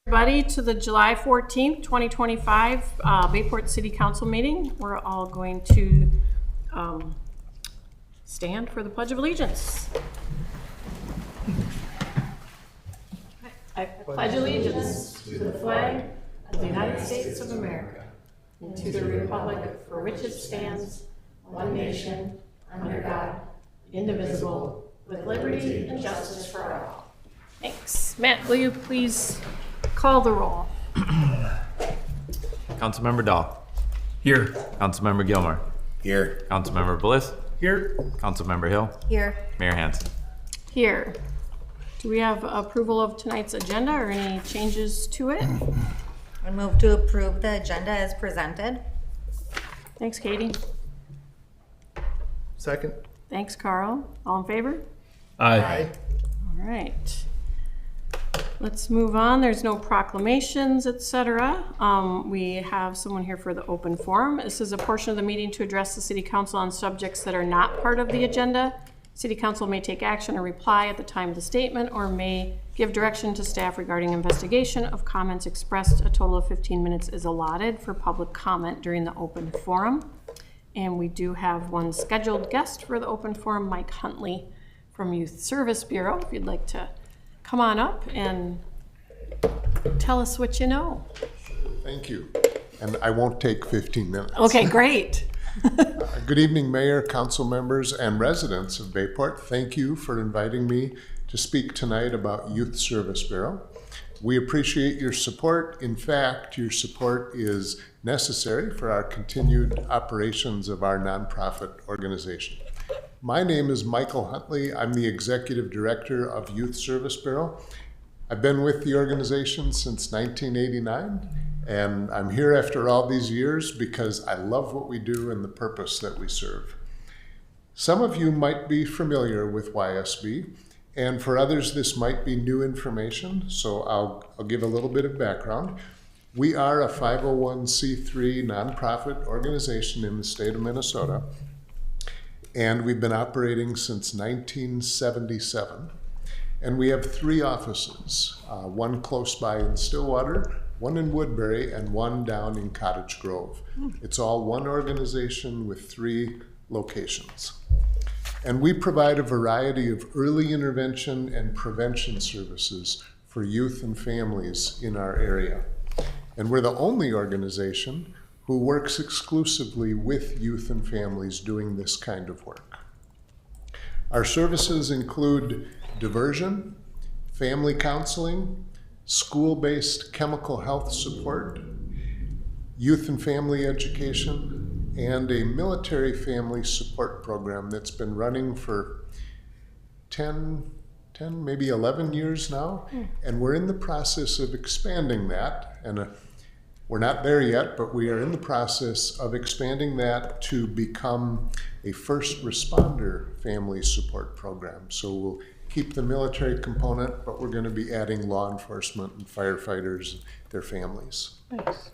Everybody to the July 14th, 2025 Bayport City Council meeting. We're all going to stand for the Pledge of Allegiance. I pledge allegiance to the flag of the United States of America and to the republic for which it stands, one nation, under God, indivisible, with liberty and justice for all. Thanks. Matt, will you please call the roll? Councilmember Dahl. Here. Councilmember Gilmore. Here. Councilmember Bliss. Here. Councilmember Hill. Here. Mayor Hansen. Here. Do we have approval of tonight's agenda or any changes to it? I move to approve the agenda as presented. Thanks, Katie. Second. Thanks, Carl. All in favor? Aye. All right. Let's move on. There's no proclamations, etc. We have someone here for the open forum. This is a portion of the meeting to address the City Council on subjects that are not part of the agenda. City Council may take action or reply at the time of the statement or may give direction to staff regarding investigation of comments expressed. A total of 15 minutes is allotted for public comment during the open forum. And we do have one scheduled guest for the open forum, Mike Huntley from Youth Service Bureau. If you'd like to come on up and tell us what you know. Thank you. And I won't take 15 minutes. Okay, great. Good evening, Mayor, council members, and residents of Bayport. Thank you for inviting me to speak tonight about Youth Service Bureau. We appreciate your support. In fact, your support is necessary for our continued operations of our nonprofit organization. My name is Michael Huntley. I'm the Executive Director of Youth Service Bureau. I've been with the organization since 1989, and I'm here after all these years because I love what we do and the purpose that we serve. Some of you might be familiar with YSB, and for others this might be new information, so I'll give a little bit of background. We are a 501c3 nonprofit organization in the state of Minnesota, and we've been operating since 1977. And we have 3 offices, one close by in Stillwater, one in Woodbury, and one down in Cottage Grove. It's all one organization with 3 locations. And we provide a variety of early intervention and prevention services for youth and families in our area. And we're the only organization who works exclusively with youth and families doing this kind of work. Our services include diversion, family counseling, school-based chemical health support, youth and family education, and a military family support program that's been running for 10, maybe 11 years now. And we're in the process of expanding that. And we're not there yet, but we are in the process of expanding that to become a first responder family support program. So we'll keep the military component, but we're going to be adding law enforcement and firefighters and their families. Nice.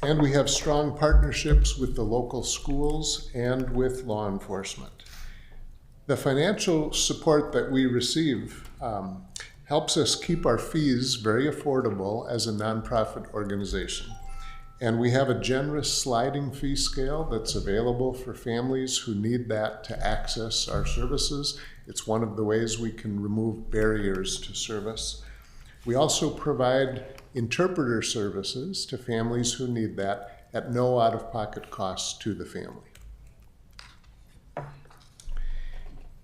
And we have strong partnerships with the local schools and with law enforcement. The financial support that we receive helps us keep our fees very affordable as a nonprofit organization. And we have a generous sliding fee scale that's available for families who need that to access our services. It's one of the ways we can remove barriers to service. We also provide interpreter services to families who need that at no out-of-pocket cost to the family.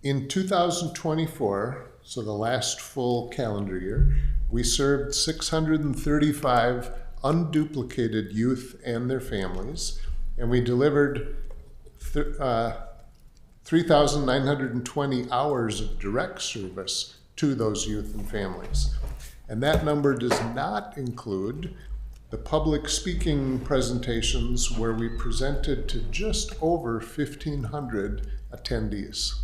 In 2024, so the last full calendar year, we served 635 unduplicated youth and their families, and we delivered 3,920 hours of direct service to those youth and families. And that number does not include the public speaking presentations where we presented to just over 1,500 attendees.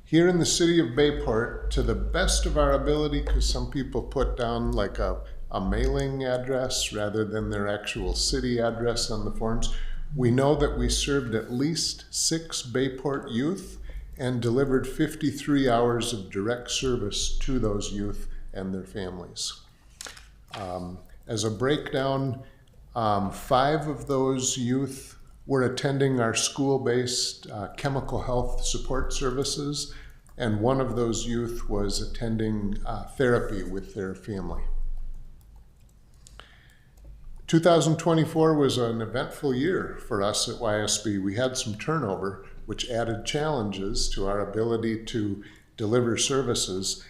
Here in the city of Bayport, to the best of our ability, because some people put down like a mailing address rather than their actual city address on the forms, we know that we served at least 6 Bayport youth and delivered 53 hours of direct service to those youth and their families. As a breakdown, 5 of those youth were attending our school-based chemical health support services, and 1 of those youth was attending therapy with their family. 2024 was an eventful year for us at YSB. We had some turnover, which added challenges to our ability to deliver services,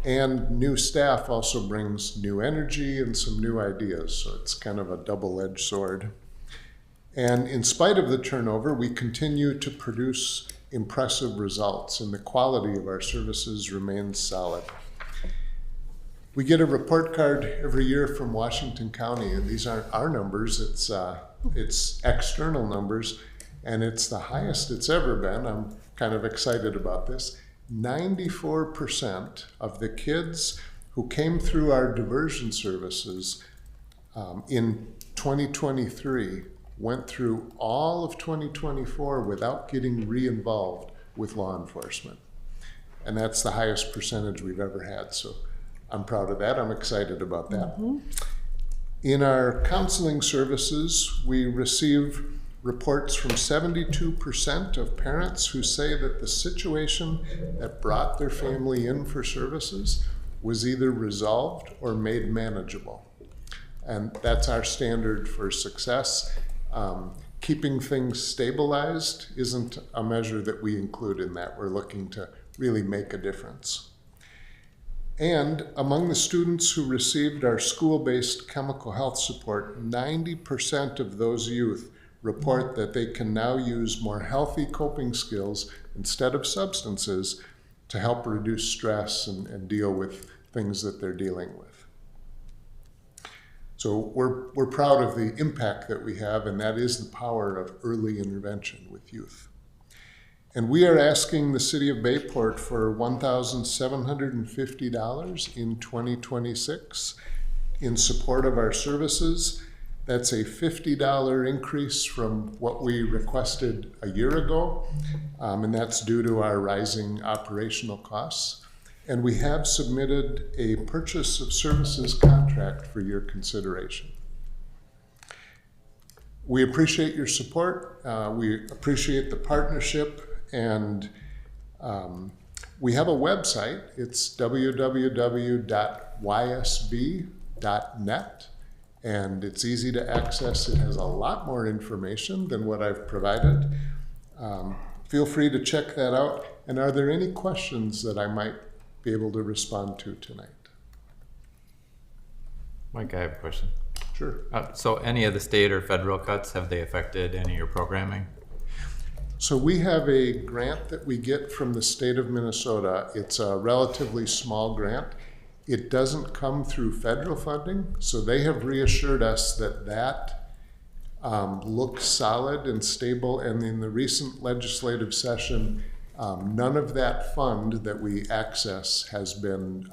and new staff also brings new energy and some new ideas, so it's kind of a double-edged sword. And in spite of the turnover, we continue to produce impressive results, and the quality of our services remains solid. We get a report card every year from Washington County, and these aren't our numbers, it's external numbers, and it's the highest it's ever been. I'm kind of excited about this. 94% of the kids who came through our diversion services in 2023 went through all of 2024 without getting re-involved with law enforcement. And that's the highest percentage we've ever had. So I'm proud of that. I'm excited about that. In our counseling services, we receive reports from 72% of parents who say that the situation that brought their family in for services was either resolved or made manageable. And that's our standard for success. Keeping things stabilized isn't a measure that we include in that. We're looking to really make a difference. And among the students who received our school-based chemical health support, 90% of those youth report that they can now use more healthy coping skills instead of substances to help reduce stress and deal with things that they're dealing with. So we're proud of the impact that we have, and that is the power of early intervention with youth. And we are asking the city of Bayport for $1,750 in 2026 in support of our services. That's a $50 increase from what we requested a year ago, and that's due to our rising operational costs. And we have submitted a purchase of services contract for your consideration. We appreciate your support. We appreciate the partnership, and we have a website. It's www.ysb.net, and it's easy to access. It has a lot more information than what I've provided. Feel free to check that out. And are there any questions that I might be able to respond to tonight? Mike, I have a question. Sure. So any of the state or federal cuts, have they affected any of your programming? So we have a grant that we get from the state of Minnesota. It's a relatively small grant. It doesn't come through federal funding, so they have reassured us that looks solid and stable, and in the recent legislative session, none of that fund that we access has been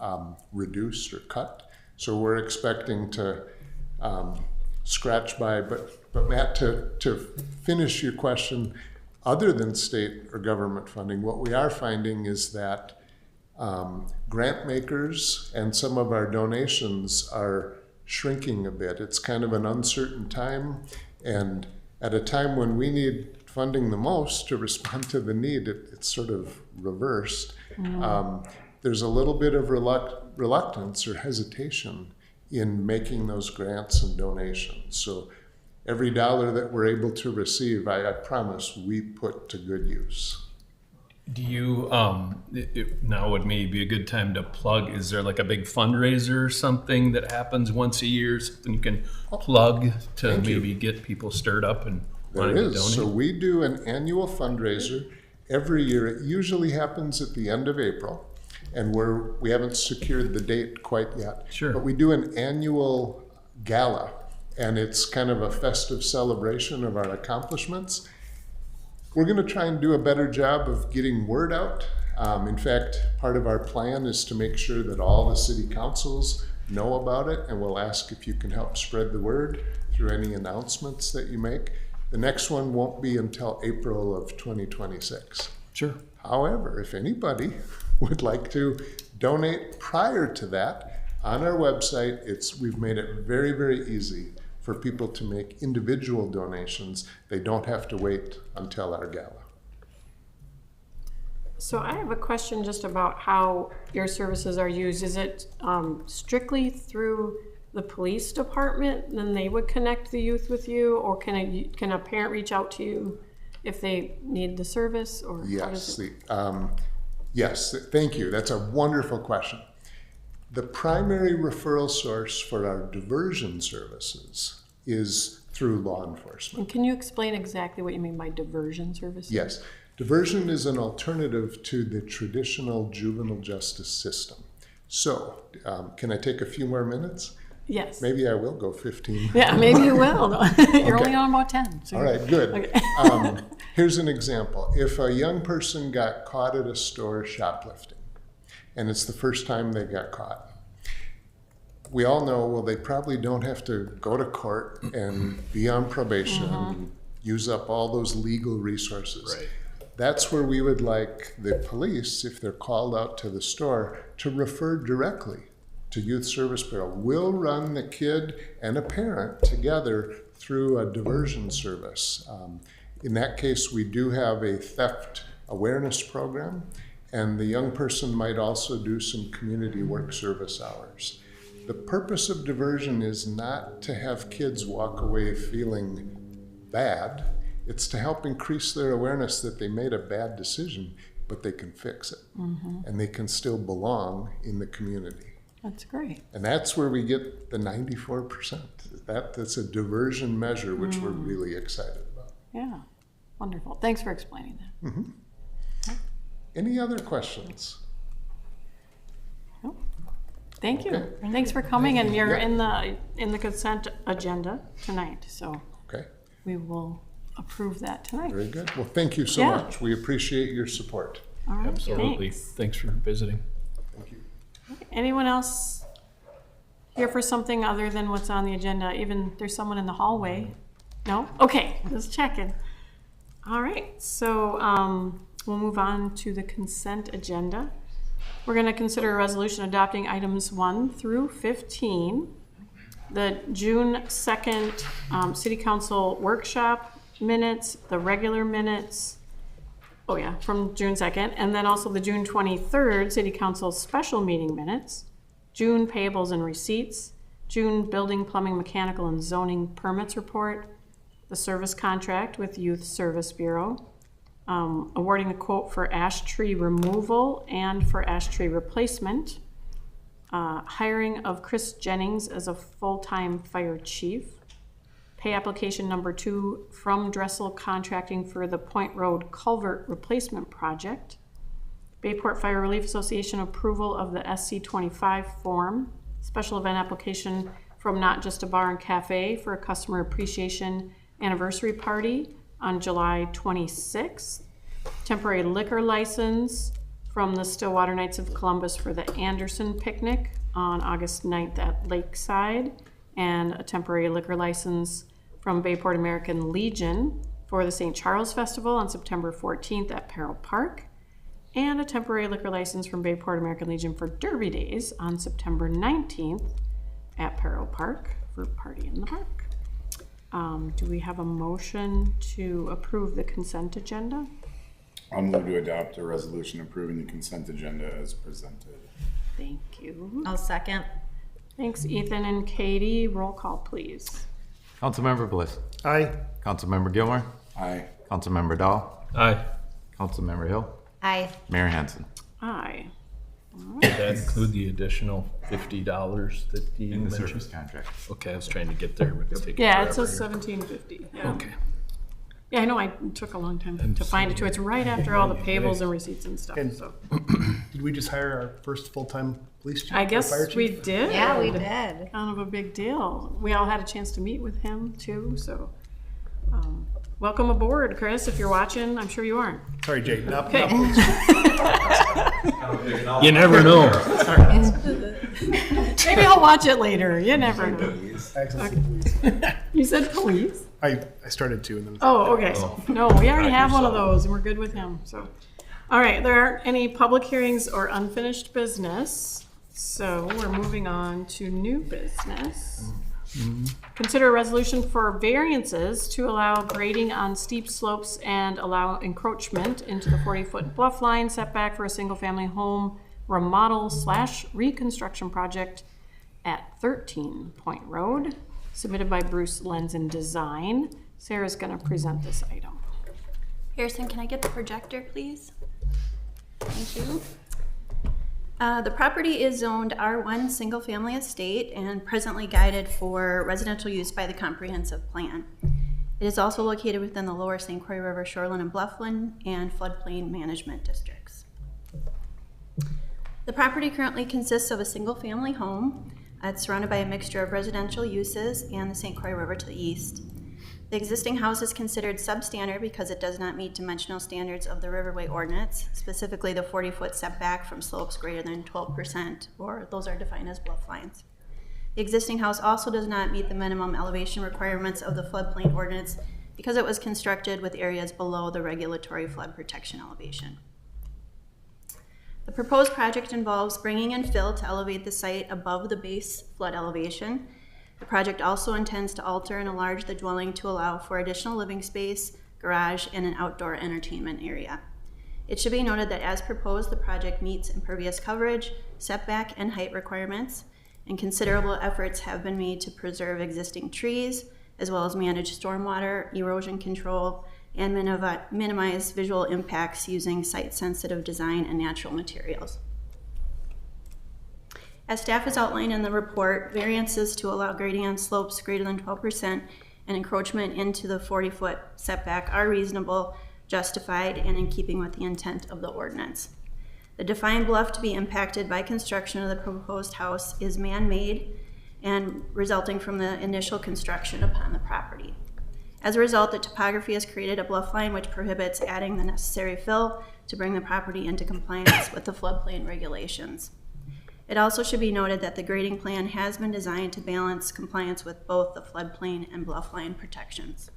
reduced or cut. So we're expecting to scratch by. But Matt, to finish your question, other than state or government funding, what we are finding is that grant makers and some of our donations are shrinking a bit. It's kind of an uncertain time, and at a time when we need funding the most to respond to the need, it's sort of reversed. There's a little bit of reluctance or hesitation in making those grants and donations. So every dollar that we're able to receive, I promise we put to good use. Do you, now would maybe be a good time to plug, is there like a big fundraiser or something that happens once a year, something you can plug to maybe get people stirred up and wanting to donate? So we do an annual fundraiser every year. It usually happens at the end of April, and we haven't secured the date quite yet. Sure. But we do an annual gala, and it's kind of a festive celebration of our accomplishments. We're going to try and do a better job of getting word out. In fact, part of our plan is to make sure that all the city councils know about it, and we'll ask if you can help spread the word through any announcements that you make. The next one won't be until April of 2026. Sure. However, if anybody would like to donate prior to that. On our website, we've made it very, very easy for people to make individual donations. They don't have to wait until our gala. So I have a question just about how your services are used. Is it strictly through the police department, then they would connect the youth with you, or can a parent reach out to you if they need the service, or how Yes, does it? yes, thank you. That's a wonderful question. The primary referral source for our diversion services is through law enforcement. And can you explain exactly what you mean by diversion services? Yes, diversion is an alternative to the traditional juvenile justice system. So, can I take a few more minutes? Yes. Maybe I will go 15. Yeah, maybe you will. You're Okay. only on about 10. So All right, good. Okay. Here's an example. If a young person got caught at a store shoplifting, and it's the first time they got caught, we all know, well, they probably don't have to go to court and be on probation and use up all those legal resources. Right. That's where we would like the police, if they're called out to the store, to refer directly to Youth Service Bureau. We'll run the kid and a parent together through a diversion service. In that case, we do have a theft awareness program, and the young person might also do some community work service hours. The purpose of diversion is not to have kids walk away feeling bad. It's to help increase their awareness that they made a bad decision, but they can fix it. And they can still belong in the community. That's great. And that's where we get the 94%. That's a diversion measure, which we're really excited about. Yeah, wonderful. Thanks for explaining that. Any other questions? Thank you. Okay. And thanks for coming, and you're Yeah. in the consent agenda tonight, so Okay, we will approve that tonight. very good. Well, thank you so Yeah. much. We appreciate your support. All right, Absolutely. thanks. Thanks for visiting. Thank you. Anyone else here for something other than what's on the agenda? Even there's someone in the hallway. No? Okay, just checking. All right, so we'll move on to the consent agenda. We're going to consider a resolution adopting items 1 through 15. The June 2nd City Council workshop minutes, the regular minutes, from June 2nd, and then also the June 23rd City Council special meeting minutes, June payables and receipts, June building, plumbing, mechanical, and zoning permits report, the service contract with Youth Service Bureau, awarding a quote for ash tree removal and for ash tree replacement, hiring of Chris Jennings as a full-time fire chief, pay application number 2 from Dressel Contracting for the Point Road Culvert Replacement Project, Bayport Fire Relief Association approval of the SC25 form, special event application from Not Just a Bar and Cafe for a customer appreciation anniversary party on July 26th, temporary liquor license from the Stillwater Knights of Columbus for the Anderson picnic on August 9th at Lakeside, and a temporary liquor license from Bayport American Legion for the St. Charles Festival on September 14th at Peril Park, and a temporary liquor license from Bayport American Legion for Derby Days on September 19th at Peril Park for Party in the Park. Do we have a motion to approve the consent agenda? I'll move to adopt a resolution approving the consent agenda as presented. Thank you. I'll second. Thanks, Ethan and Katie. Roll call, please. Councilmember Bliss. Aye. Councilmember Gilmore. Aye. Councilmember Dahl. Aye. Councilmember Hill. Aye. Mayor Hansen. Aye. Did that include the additional $50 that you In the mentioned? service contract. Okay, I was trying to get there, but it's taking Yeah, it forever says here. $17.50. Yeah. Okay. Yeah, I know. I took a long time to find it too. It's right after all the payables and receipts and stuff. And- So Did we just hire our first full-time police chief? I or guess fire chief? we did. Yeah, we did. Kind of a big deal. We all had a chance to meet with him too. So welcome aboard, Chris. If you're watching, I'm sure you aren't. Sorry, Jake. Not, Okay. not police. You never know. Maybe I'll watch it later. You never know. Access to police. You said police? I started to, and then Oh, okay. No, we already have one of those, and we're good with him. So, All right, there aren't any public hearings or unfinished business, so we're moving on to new business. Consider a resolution for variances to allow grading on steep slopes and allow encroachment into the 40-foot bluff line setback for a single-family home remodel / reconstruction project at 13 Point Road, submitted by Bruce Lenzen Design. Sarah's gonna present this item. Harrison, can I get the projector, please? Thank you. The property is zoned R1 Single Family Estate and presently guided for residential use by the comprehensive plan. It is also located within the lower St. Croix River shoreline and bluffland and floodplain management districts. The property currently consists of a single family home. It's surrounded by a mixture of residential uses and the St. Croix River to the east. The existing house is considered substandard because it does not meet dimensional standards of the Riverway Ordinance, specifically the 40-foot setback from slopes greater than 12%, or those are defined as bluff lines. The existing house also does not meet the minimum elevation requirements of the floodplain ordinance because it was constructed with areas below the regulatory flood protection elevation. The proposed project involves bringing in fill to elevate the site above the base flood elevation. The project also intends to alter and enlarge the dwelling to allow for additional living space, garage, and an outdoor entertainment area. It should be noted that as proposed, the project meets impervious coverage, setback, and height requirements, and considerable efforts have been made to preserve existing trees, as well as manage stormwater, erosion control, and minimize visual impacts using site-sensitive design and natural materials. As staff has outlined in the report, variances to allow grading on slopes greater than 12% and encroachment into the 40-foot setback are reasonable, justified, and in keeping with the intent of the ordinance. The defined bluff to be impacted by construction of the proposed house is man-made and resulting from the initial construction upon the property. As a result, the topography has created a bluff line which prohibits adding the necessary fill to bring the property into compliance with the floodplain regulations. It also should be noted that the grading plan has been designed to balance compliance with both the floodplain and bluff line protections.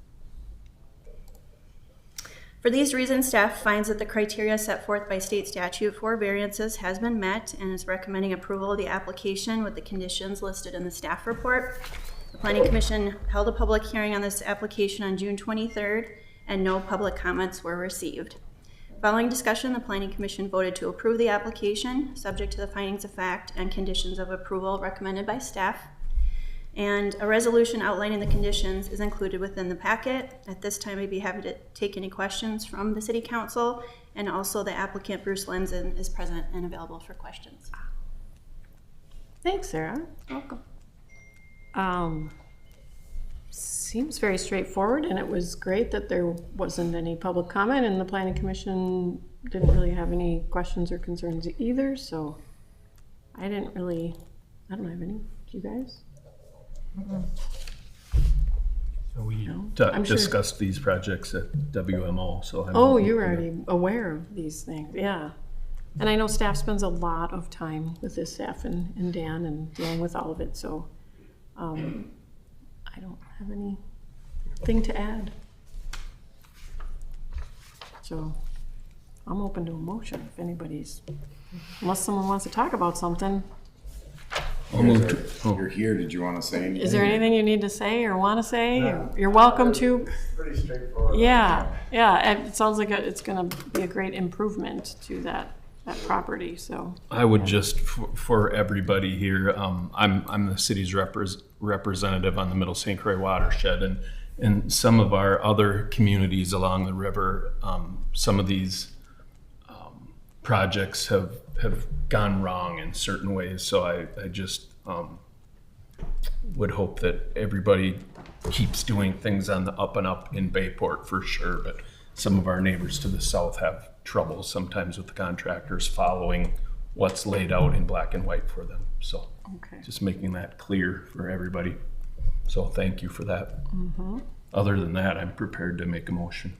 For these reasons, staff finds that the criteria set forth by state statute for variances has been met and is recommending approval of the application with the conditions listed in the staff report. The Planning Commission held a public hearing on this application on June 23rd, and no public comments were received. Following discussion, the Planning Commission voted to approve the application, subject to the findings of fact and conditions of approval recommended by staff. And a resolution outlining the conditions is included within the packet. At this time, I'd be happy to take any questions from the City Council, and also the applicant, Bruce Lenzen, is present and available for questions. Thanks, Sarah. Welcome. Seems very straightforward, and it was great that there wasn't any public comment, and the Planning Commission didn't really have any questions or concerns either, so I don't have any. Do you guys? So we I'm sure- discussed these projects at WMO, so. Oh, you're already aware of these things, yeah. And I know staff spends a lot of time with this staff and Dan and dealing with all of it, so I don't have anything to add. So I'm open to a motion if anybody's, unless someone wants to talk about something. I'll move to, You're here, did you want to say anything? Is there anything you need to say or want to say? You're welcome to. Pretty straightforward. Yeah, and it sounds like it's gonna be a great improvement to that property, so. I would just, for everybody here, I'm the city's representative on the Middle St. Croix watershed, and some of our other communities along the river, some of these projects have gone wrong in certain ways. So I just would hope that everybody keeps doing things on the up and up in Bayport for sure, but some of our neighbors to the south have trouble sometimes with the contractors following what's laid out in black and white for them. So Okay. just making that clear for everybody. So thank you for that. Other than that, I'm prepared to make a motion.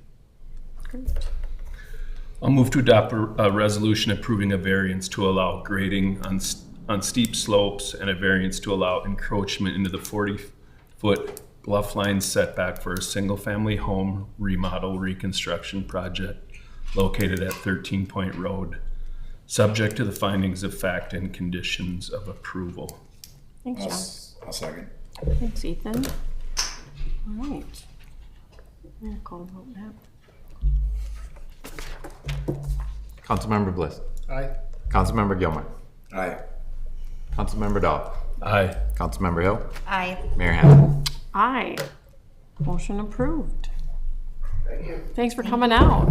Great. I'll move to adopt a resolution approving a variance to allow grading on steep slopes and a variance to allow encroachment into the 40-foot bluff line setback for a single-family home remodel reconstruction project located at 13 Point Road, subject to the findings of fact and conditions of approval. Thanks, John. I'll second. Thanks, Ethan. All right. I'm gonna call a vote now. Councilmember Bliss. Aye. Councilmember Gilmore. Aye. Councilmember Dahl. Aye. Councilmember Hill. Aye. Mayor Hanna. Aye. Motion approved. Thanks for coming out.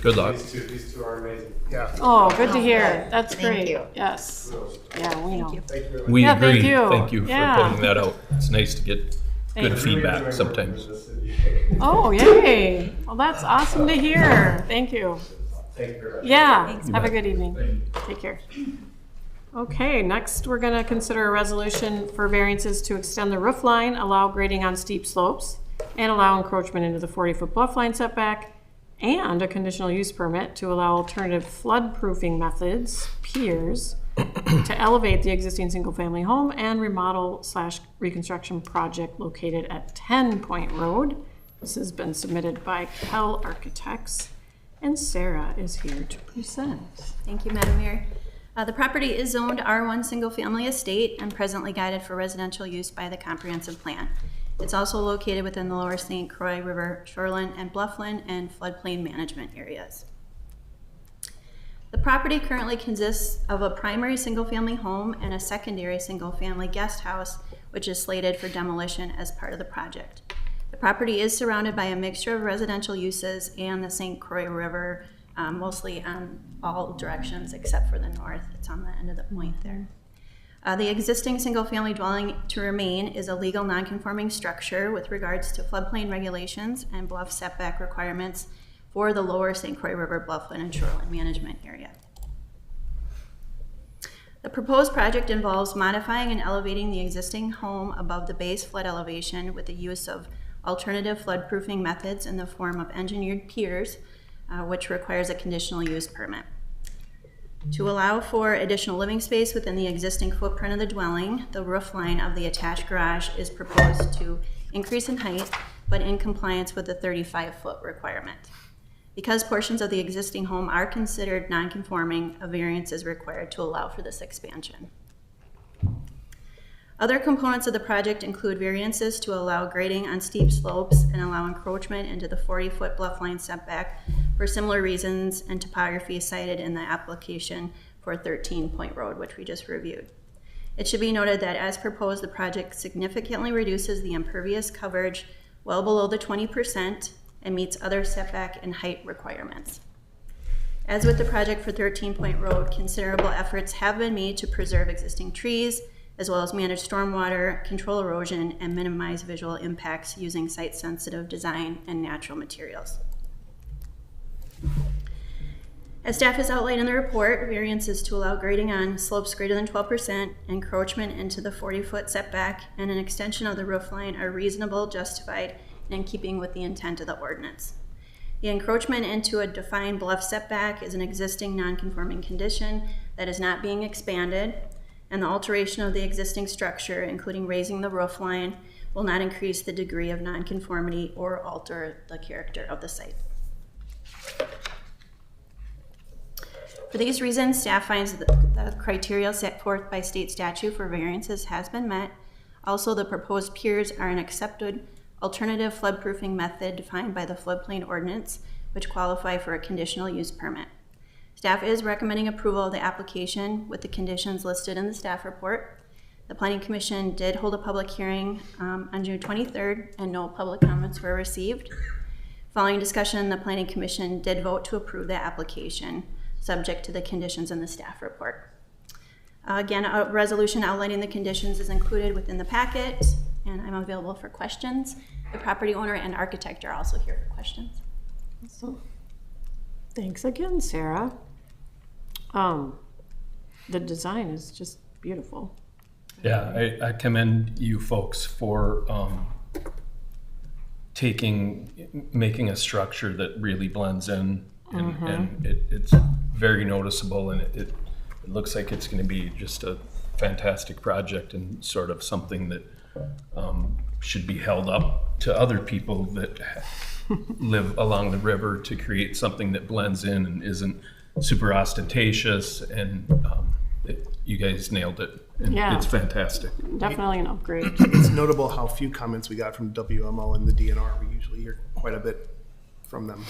Good luck. These two are amazing. Oh, good to hear. That's Thank great. you. Yes. Yeah, we know. We Yeah, agree. thank you. for Yeah. putting that out. It's nice to get good Thanks. feedback sometimes. Oh, yay. Well, that's awesome to hear. Thank you. Thank you very much. Yeah, have a good evening. Take care. Okay, next we're gonna consider a resolution for variances to extend the roof line, allow grading on steep slopes, and allow encroachment into the 40-foot bluff line setback, and a conditional use permit to allow alternative flood-proofing methods, piers, to elevate the existing single-family home and remodel/reconstruction project located at 10 Point Road. This has been submitted by Kell Architects, and Sarah is here to present. Thank you, Madam Mayor. The property is zoned R1 Single Family Estate and presently guided for residential use by the comprehensive plan. It's also located within the lower St. Croix River shoreline and bluffland and floodplain management areas. The property currently consists of a primary single-family home and a secondary single-family guest house, which is slated for demolition as part of the project. The property is surrounded by a mixture of residential uses and the St. Croix River, mostly on all directions except for the north. It's on the end of the point there. The existing single-family dwelling to remain is a legal non-conforming structure with regards to floodplain regulations and bluff setback requirements for the lower St. Croix River bluffland and shoreline management area. The proposed project involves modifying and elevating the existing home above the base flood elevation with the use of alternative floodproofing methods in the form of engineered piers, which requires a conditional use permit. To allow for additional living space within the existing footprint of the dwelling, the roof line of the attached garage is proposed to increase in height, but in compliance with the 35-foot requirement. Because portions of the existing home are considered non-conforming, a variance is required to allow for this expansion. Other components of the project include variances to allow grading on steep slopes and allow encroachment into the 40-foot bluffline setback for similar reasons and topography cited in the application for 13 Point Road, which we just reviewed. It should be noted that as proposed, the project significantly reduces the impervious coverage well below the 20% and meets other setback and height requirements. As with the project for 13 Point Road, considerable efforts have been made to preserve existing trees, as well as manage stormwater, control erosion, and minimize visual impacts using site-sensitive design and natural materials. As staff has outlined in the report, variances to allow grading on slopes greater than 12%, encroachment into the 40-foot setback, and an extension of the roof line are reasonable, justified, and in keeping with the intent of the ordinance. The encroachment into a defined bluff setback is an existing non-conforming condition that is not being expanded, and the alteration of the existing structure, including raising the roof line, will not increase the degree of nonconformity or alter the character of the site. For these reasons, staff finds that the criteria set forth by state statute for variances has been met. Also, the proposed piers are an accepted alternative floodproofing method defined by the floodplain ordinance, which qualify for a conditional use permit. Staff is recommending approval of the application with the conditions listed in the staff report. The Planning Commission did hold a public hearing on June 23rd, and no public comments were received. Following discussion, the Planning Commission did vote to approve the application, subject to the conditions in the staff report. Again, a resolution outlining the conditions is included within the packet, and I'm available for questions. The property owner and architect are also here for questions. So, thanks again, Sarah. The design is just beautiful. Yeah, I commend you folks for making a structure that really blends in, and it's very noticeable, and it looks like it's going to be just a fantastic project and sort of something that should be held up to other people that live along the river to create something that blends in and isn't super ostentatious, and you guys nailed it. And Yeah. it's fantastic. Definitely an upgrade. It's notable how few comments we got from WMO and the DNR. We usually hear quite a bit from them.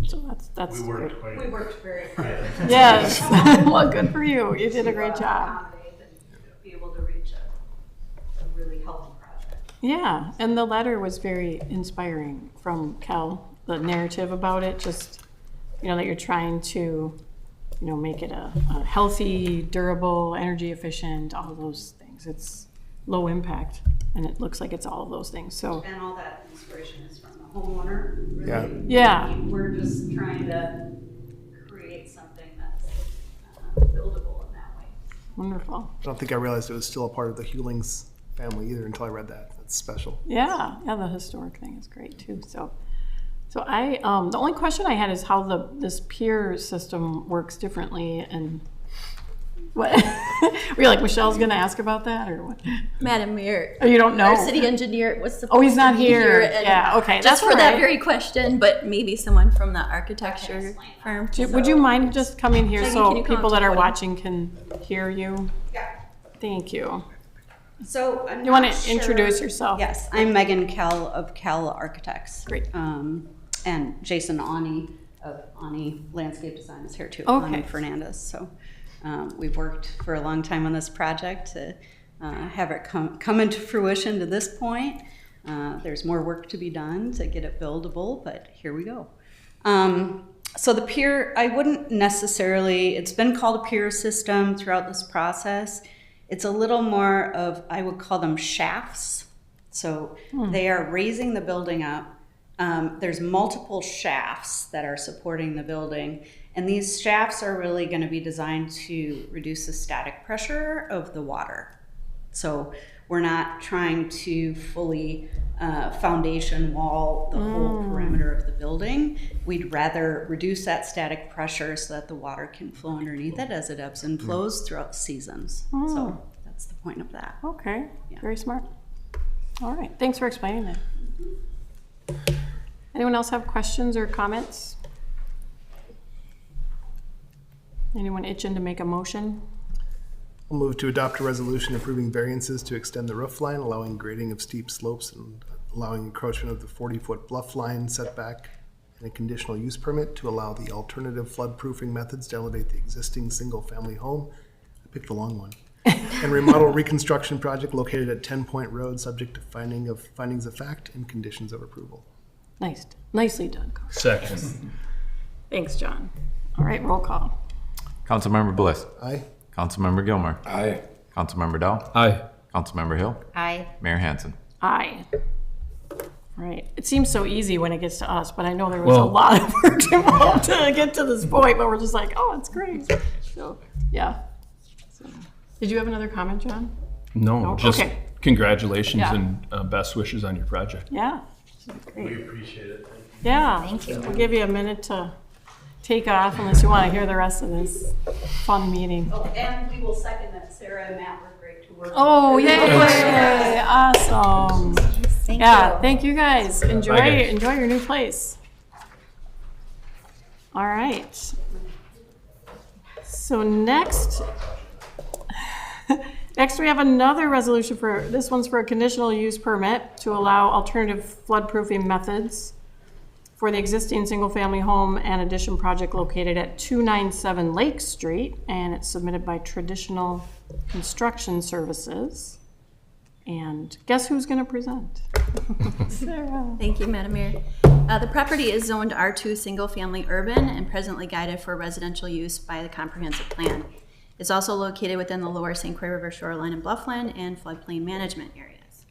So that's great. We worked very hard. Yes. Well, good for you. You did a great job. Accommodate and be able to reach a really healthy project. Yeah, and the letter was very inspiring from Cal. The narrative about it, just, you know, that you're trying to, you know, make it a healthy, durable, energy efficient, all of those things. It's low impact, and it looks like it's all of those things. So And all that inspiration is from the homeowner, really. Yeah. We're just trying to create something that's buildable in that way. wonderful. I don't think I realized it was still a part of the Hewlings family either until I read that. That's special. Yeah, the historic thing is great too. So I the only question I had is how this peer system works differently, and what were you like, Michelle's going to ask about that, or what? Madam Mayor, Oh, you don't know? our city engineer was supposed Oh, he's not to be here. and Yeah, okay, just that's for all that right. very question, but maybe someone from the architecture firm. Would you mind just coming here Megan, so can you come people up to that the are podium? watching can hear you? Yeah. Thank you. So I'm You want not to sure- introduce yourself? Yes, I'm Megan Kell of Kell Architects. Great. And Jason Ani of Ani Landscape Design is here too. Okay. Ani Fernandez. So we've worked for a long time on this project to have it come into fruition to this point. There's more work to be done to get it buildable, but here we go. So the pier, I wouldn't necessarily, it's been called a pier system throughout this process. It's a little more of, I would call them shafts. So they are raising the building up. There's multiple shafts that are supporting the building, and these shafts are really going to be designed to reduce the static pressure of the water. So we're not trying to fully foundation wall the whole perimeter of the building. We'd rather reduce that static pressure so that the water can flow underneath it as it ebbs and flows throughout the seasons. So that's the point of that. Okay, Yeah. very smart. All right, thanks for explaining that. Anyone else have questions or comments? Anyone itching to make a motion? We'll move to adopt a resolution approving variances to extend the roof line, allowing grading of steep slopes and allowing encroachment of the 40-foot bluff line setback, and a conditional use permit to allow the alternative flood-proofing methods to elevate the existing single-family home. I picked a long one. And remodel reconstruction project located at 10 Point Road, subject to findings of fact and conditions of approval. Nicely done. Second. Thanks, John. All right, roll call. Councilmember Bliss. Aye. Councilmember Gilmore. Aye. Councilmember Dell. Aye. Councilmember Hill. Aye. Mayor Hansen. Aye. Right. It seems so easy when it gets to us, but I know there was a Well- lot of work involved to get to this point, but we're just like, oh, it's great. So, yeah. So, did you have another comment, John? No, No? just Okay. congratulations Yeah. and best wishes on your project. Yeah. We appreciate it. Yeah. Thank you. We'll give you a minute to take off unless you want to hear the rest of this fun meeting. Oh, and we will second that Sarah and Matt were great to work with. Oh, yay! Awesome. Thank Yeah, you. thank you guys. Enjoy Bye, guys. enjoy your new place. All right. So next we have another resolution this one's for a conditional use permit to allow alternative flood-proofing methods for the existing single-family home and addition project located at 297 Lake Street, and it's submitted by Traditional Construction Services. And guess who's going to present? Sarah. Thank you, Madam Mayor. The property is zoned R2 Single Family Urban and presently guided for residential use by the comprehensive plan. It's also located within the lower St. Croix River shoreline and bluffland and floodplain management areas.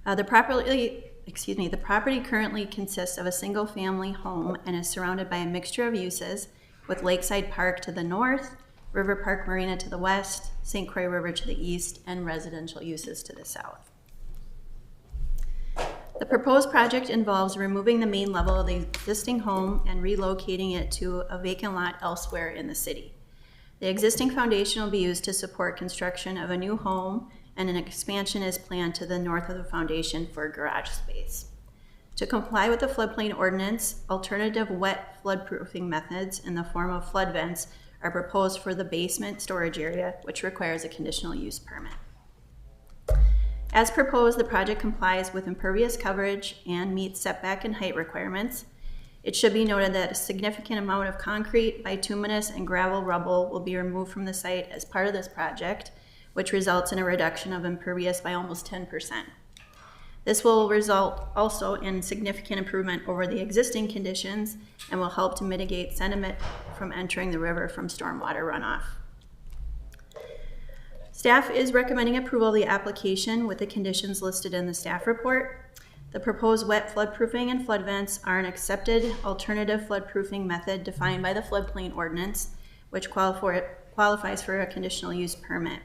The property currently consists of a single family home and is surrounded by a mixture of uses with Lakeside Park to the north, River Park Marina to the west, St. Croix River to the east, and residential uses to the south. The proposed project involves removing the main level of the existing home and relocating it to a vacant lot elsewhere in the city. The existing foundation will be used to support construction of a new home, and an expansion is planned to the north of the foundation for garage space. To comply with the floodplain ordinance, alternative wet floodproofing methods in the form of flood vents are proposed for the basement storage area, which requires a conditional use permit. As proposed, the project complies with impervious coverage and meets setback and height requirements. It should be noted that a significant amount of concrete, bituminous, and gravel rubble will be removed from the site as part of this project, which results in a reduction of impervious by almost 10%. This will result also in significant improvement over the existing conditions and will help to mitigate sediment from entering the river from stormwater runoff. Staff is recommending approval of the application with the conditions listed in the staff report. The proposed wet floodproofing and flood vents are an accepted alternative floodproofing method defined by the floodplain ordinance, which qualifies for a conditional use permit.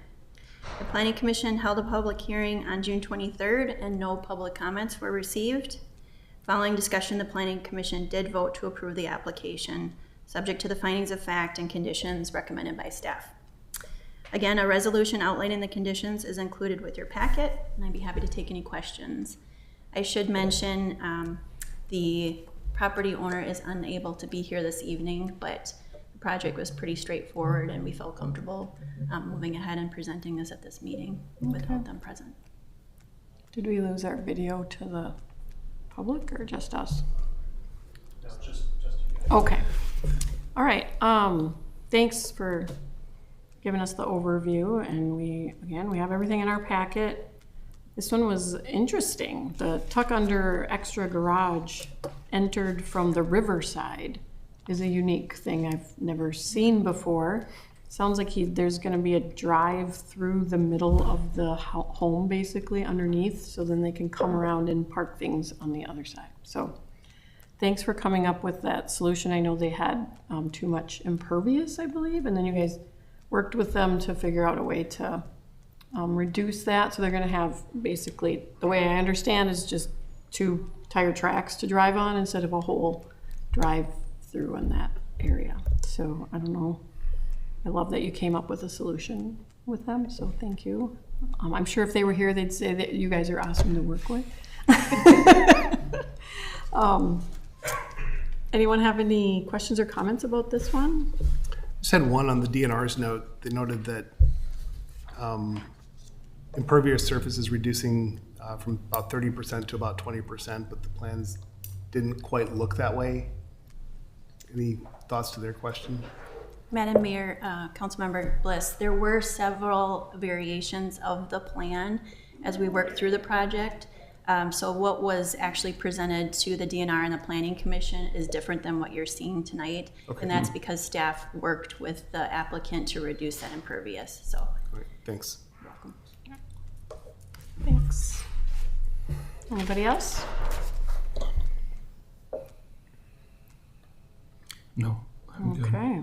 The Planning Commission held a public hearing on June 23rd and no public comments were received. Following discussion, the Planning Commission did vote to approve the application, subject to the findings of fact and conditions recommended by staff. Again, a resolution outlining the conditions is included with your packet, and I'd be happy to take any questions. I should mention the property owner is unable to be here this evening, but the project was pretty straightforward and we felt comfortable moving ahead and presenting this at this meeting without them present. Did we lose our video to the public or just us? No, just you guys. Okay. All right. Thanks for giving us the overview, and we have everything in our packet. This one was interesting. The tuck under extra garage entered from the riverside is a unique thing I've never seen before. Sounds like there's going to be a drive through the middle of the home, basically underneath, so then they can come around and park things on the other side. So thanks for coming up with that solution. I know they had too much impervious, I believe, and then you guys worked with them to figure out a way to reduce that. So they're going to have, basically, the way I understand is just 2 tire tracks to drive on instead of a whole drive through in that area. So I don't know. I love that you came up with a solution with them, so thank you. I'm sure if they were here, they'd say that you guys are awesome to work with. Anyone have any questions or comments about this one? Just had one on the DNR's note. They noted that impervious surface is reducing from about 30% to about 20%, but the plans didn't quite look that way. Any thoughts to their question? Madam Mayor, Councilmember Bliss, there were several variations of the plan as we worked through the project. So what was actually presented to the DNR and the Planning Commission is different than what you're seeing tonight. Okay. And that's because staff worked with the applicant to reduce that impervious. So, all right, thanks. You're welcome. Thanks. Anybody else? No, I'm good. Okay.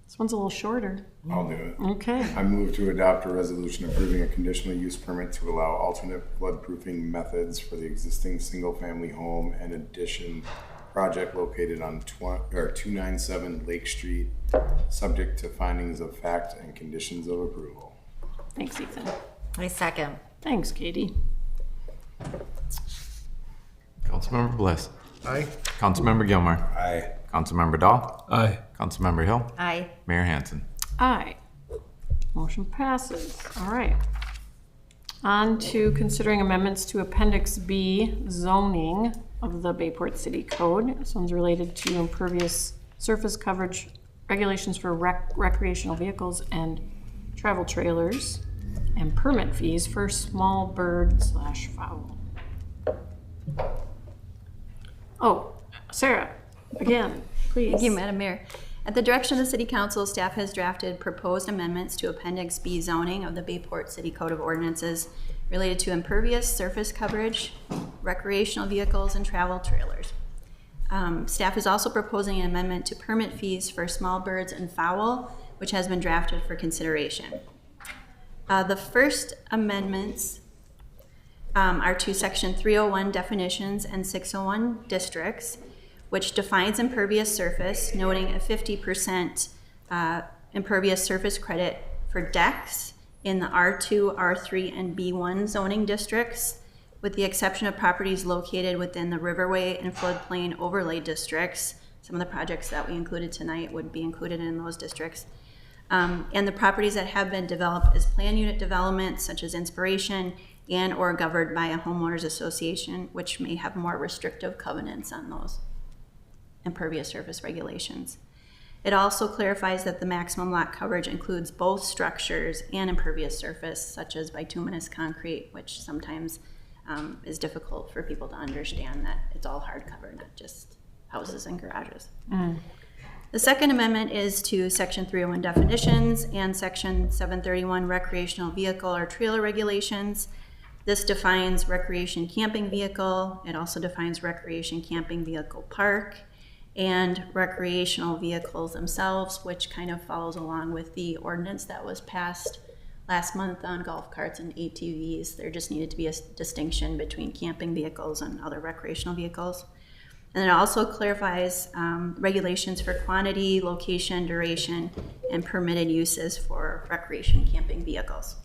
This one's a little shorter. I'll do it. Okay. I move to adopt a resolution approving a conditional use permit to allow alternate floodproofing methods for the existing single-family home and addition project located on 297 Lake Street, subject to findings of fact and conditions of approval. Thanks, Ethan. I second. Thanks, Katie. Councilmember Bliss. Aye. Councilmember Gilmore. Aye. Councilmember Dahl. Aye. Councilmember Hill. Aye. Mayor Hansen. Aye. Motion passes. All right. On to considering amendments to Appendix B zoning of the Bayport City Code. This one's related to impervious surface coverage regulations for recreational vehicles and travel trailers and permit fees for small bird / fowl. Oh, Sarah, again, please. Thank you, Madam Mayor. At the direction of the City Council, staff has drafted proposed amendments to Appendix B zoning of the Bayport City Code of Ordinances related to impervious surface coverage, recreational vehicles, and travel trailers. Staff is also proposing an amendment to permit fees for small birds and fowl, which has been drafted for consideration. The first amendments are to Section 301 definitions and 601 districts, which defines impervious surface, noting a 50% impervious surface credit for decks in the R2, R3, and B1 zoning districts, with the exception of properties located within the Riverway and floodplain overlay districts. Some of the projects that we included tonight would be included in those districts. And the properties that have been developed as plan unit developments, such as Inspiration, and or governed by a homeowners association, which may have more restrictive covenants on those impervious surface regulations. It also clarifies that the maximum lot coverage includes both structures and impervious surface, such as bituminous concrete, which sometimes is difficult for people to understand that it's all hard cover, not just houses and garages. The second amendment is to Section 301 definitions and Section 731 recreational vehicle or trailer regulations. This defines recreation camping vehicle. It also defines recreation camping vehicle park and recreational vehicles themselves, which kind of follows along with the ordinance that was passed last month on golf carts and ATVs. There just needed to be a distinction between camping vehicles and other recreational vehicles. And it also clarifies regulations for quantity, location, duration, and permitted uses for recreation camping vehicles.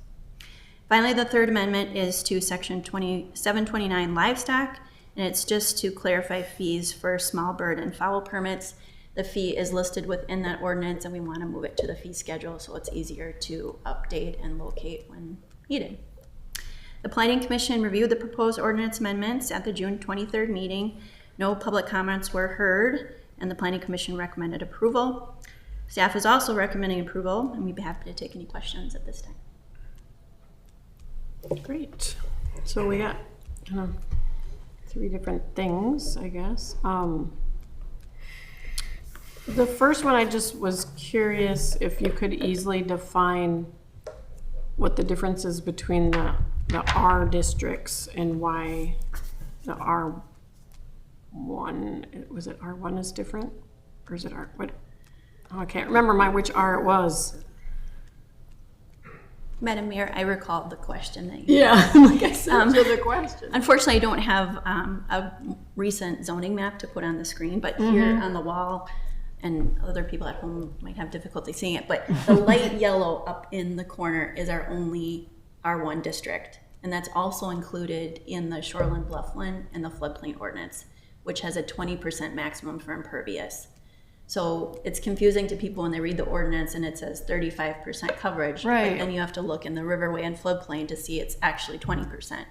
Finally, the third amendment is to Section 729 livestock, and it's just to clarify fees for small bird and fowl permits. The fee is listed within that ordinance, and we want to move it to the fee schedule so it's easier to update and locate when needed. The Planning Commission reviewed the proposed ordinance amendments at the June 23rd meeting. No public comments were heard, and the Planning Commission recommended approval. Staff is also recommending approval, and we'd be happy to take any questions at this time. Great. So we got kind of 3 different things, I guess. The first one, I just was curious if you could easily define what the difference is between the R districts and why the R1, was it R1 is different? Or is it R, what? Oh, I can't remember which R it was. Madam Mayor, I recall the question that you like I said, the question. Unfortunately, I don't have a recent zoning map to put on the screen, but here on the wall, and other people at home might have difficulty seeing it, but the light yellow up in the corner is our only R1 district. And that's also included in the shoreline bluffland and the floodplain ordinance, which has a 20% maximum for impervious. So it's confusing to people when they read the ordinance and it says 35% coverage, right? But then you have to look in the riverway and floodplain to see it's actually 20%.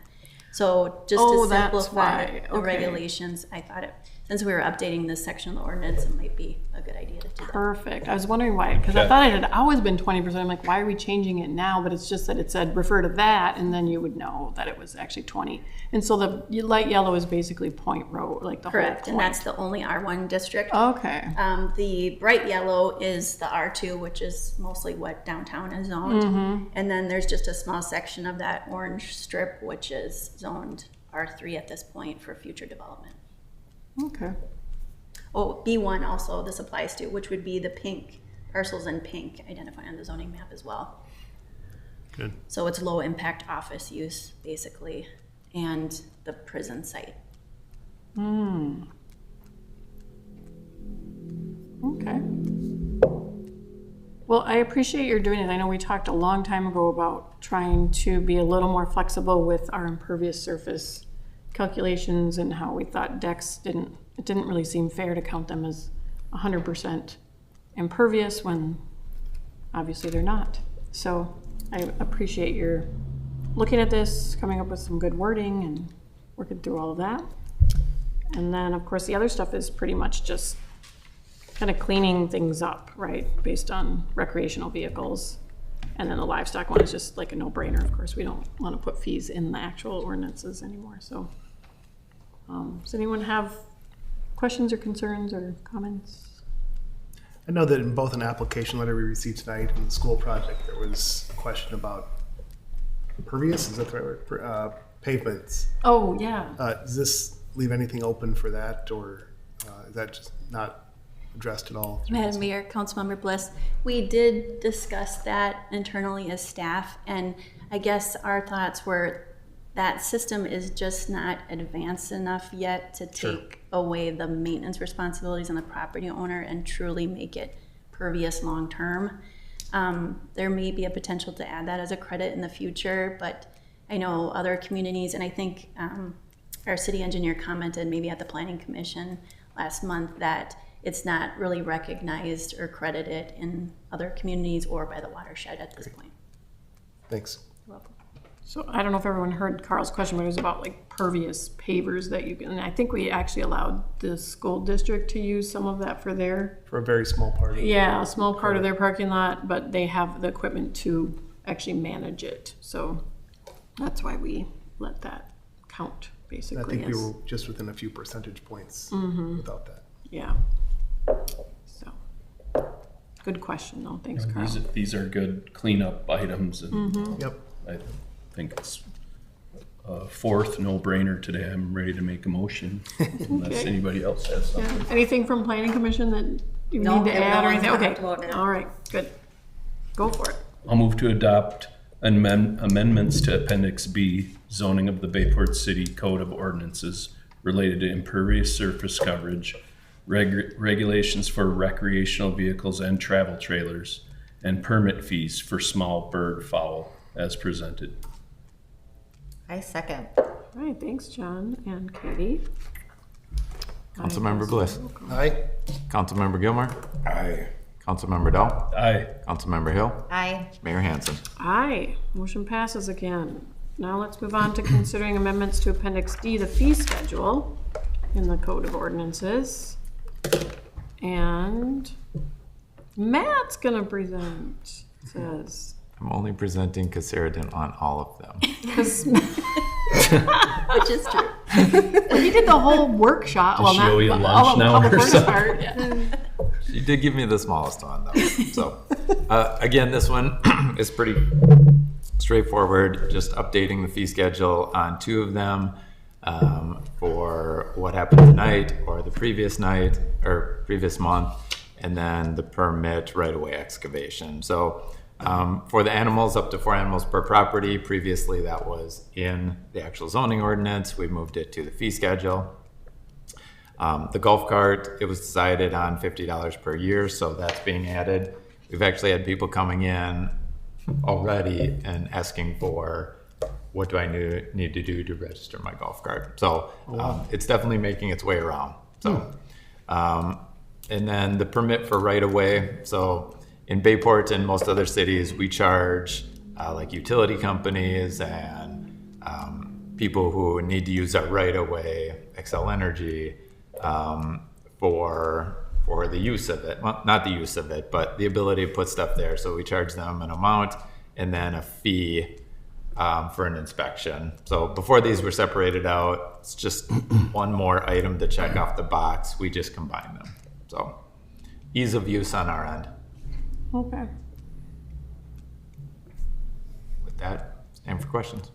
So just to simplify the regulations, I thought since we were updating this section of the ordinance, it might be a good idea to do that. Perfect. I was wondering why, because I thought it had always been 20%. I'm like, why are we changing it now? But it's just that it said refer to that, and then you would know that it was actually 20. And so the light yellow is basically Point Road, like the Correct, whole point. and that's the only R1 district. Okay. The bright yellow is the R2, which is mostly what downtown is zoned. And then there's just a small section of that orange strip, which is zoned R3 at this point for future development. Okay. Oh, B1 also this applies to, which would be the pink parcels in pink identified on the zoning map as well. Good. So it's low impact office use basically, and the prison site. Okay. Well, I appreciate you're doing it. I know we talked a long time ago about trying to be a little more flexible with our impervious surface calculations and how we thought decks it didn't really seem fair to count them as 100% impervious when obviously they're not. So I appreciate your looking at this, coming up with some good wording and working through all of that. And then of course the other stuff is pretty much just kind of cleaning things up, right, based on recreational vehicles. And then the livestock one is just like a no-brainer. Of course, we don't want to put fees in the actual ordinances anymore. So does anyone have questions or concerns or comments? I know that in both an application letter we received tonight and the school project, there was a question about impervious, is that the right word? Pavements. Oh, yeah. Does this leave anything open for that, or is that just not addressed at all? Madam Mayor, Councilmember Bliss, we did discuss that internally as staff, and I guess our thoughts were that system is just not advanced enough yet to take away the maintenance responsibilities on the property owner and truly make it pervious long term. There may be a potential to add that as a credit in the future, but I know other communities, and I think our city engineer commented maybe at the Planning Commission last month that it's not really recognized or credited in other communities or by the watershed at this point. Thanks. You're welcome. So I don't know if everyone heard Carl's question, but it was about like pervious pavers that you can, and I think we actually allowed the school district to use some of that for their, For a very small part. yeah, a small part of their parking lot, but they have the equipment to actually manage it. So that's why we let that count, I basically. think we as- were just within a few percentage points without that. Yeah. So, good question though. Thanks, Carl. These are good cleanup items, and Yep. I think it's a fourth no-brainer today. I'm ready to make a motion unless Okay. anybody else has something. Yeah. Anything from Planning Commission that you No, need to add or everyone's anything? Okay. talked about it. All right, good. Go for it. I'll move to adopt amendments to Appendix B, zoning of the Bayport City Code of Ordinances related to impervious surface coverage, regulations for recreational vehicles and travel trailers, and permit fees for small bird fowl as presented. I second. All right, thanks, John and Katie. Councilmember Bliss. Aye. Councilmember Gilmore. Aye. Councilmember Dahl. Aye. Councilmember Hill. Aye. Mayor Hansen. Aye, motion passes again. Now let's move on to considering amendments to Appendix D, the fee schedule in the Code of Ordinances. And Matt's gonna present, says. I'm only presenting because Sarah didn't want all of them. Which is true. He did the whole workshop. Does Well, she not owe you all lunch of the now public or works something? part, yeah. She did give me the smallest one though. So, again, this one is pretty straightforward, just updating the fee schedule on two of them for what happened tonight or the previous night or previous month, and then the permit right-of-way excavation. So for the animals, up to 4 animals per property, previously that was in the actual zoning ordinance. We moved it to the fee schedule. The golf cart, it was decided on $50 per year, so that's being added. We've actually had people coming in already and asking for, what do I need to do to register my golf cart? So it's definitely making its way around. So, and then the permit for right-of-way. So in Bayport and most other cities, we charge like utility companies and people who need to use our right-of-way, Xcel Energy, for the use of it. Well, not the use of it, but the ability to put stuff there. So we charge them an amount and then a fee for an inspection. So before these were separated out, it's just one more item to check off the box. We just combine them. So ease of use on our end. Okay. With that, stand for questions.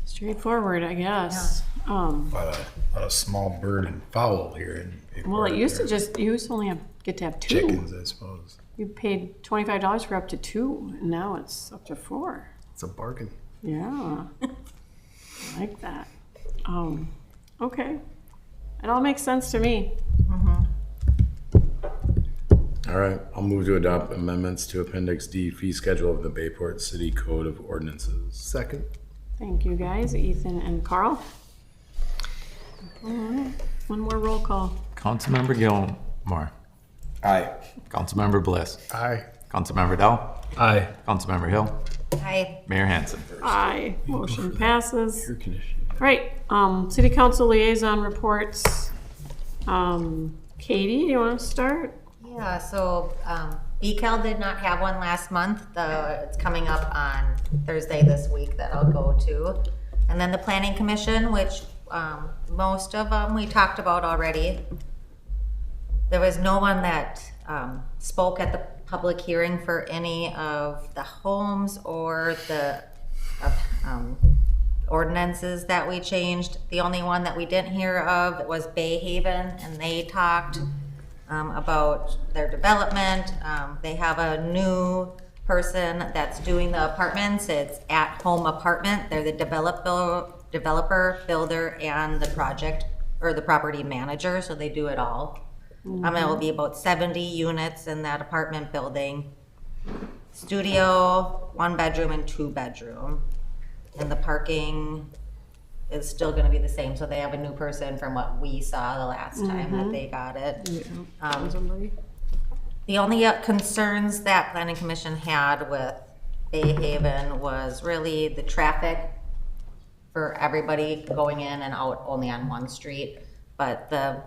Straightforward, I guess. A lot of small bird and fowl here. Well, it used to just, you used to only get to have 2. chickens, I suppose. You paid $25 for up to 2, and now it's up to 4. It's a bargain. Yeah, I like that. Okay, it all makes sense to me. All right, I'll move to adopt amendments to Appendix D fee schedule of the Bayport City Code of Ordinances. Second. Thank you, guys, Ethan and Carl. All right, one more roll call. Councilmember Gilmore. Aye. Councilmember Bliss. Aye. Councilmember Dahl. Aye. Councilmember Hill. Aye. Mayor Hansen. Aye, motion passes. Air conditioning. All right, city council liaison reports. Katie, you want to start? Yeah, so BCAL did not have one last month. It's coming up on Thursday this week that I'll go to. And then the Planning Commission, which most of them we talked about already. There was no one that spoke at the public hearing for any of the homes or the ordinances that we changed. The only one that we didn't hear of was Bay Haven, and they talked about their development. They have a new person that's doing the apartments. It's At Home Apartment. They're the developer, builder, and the project or the property manager, so they do it all. It will be about 70 units in that apartment building. studio, 1 bedroom and 2 bedroom. And the parking is still gonna be the same, so they have a new person from what we saw the last time that they got it. Somebody. The only concerns that planning commission had with Bay Haven was really the traffic for everybody going in and out only on one street. But the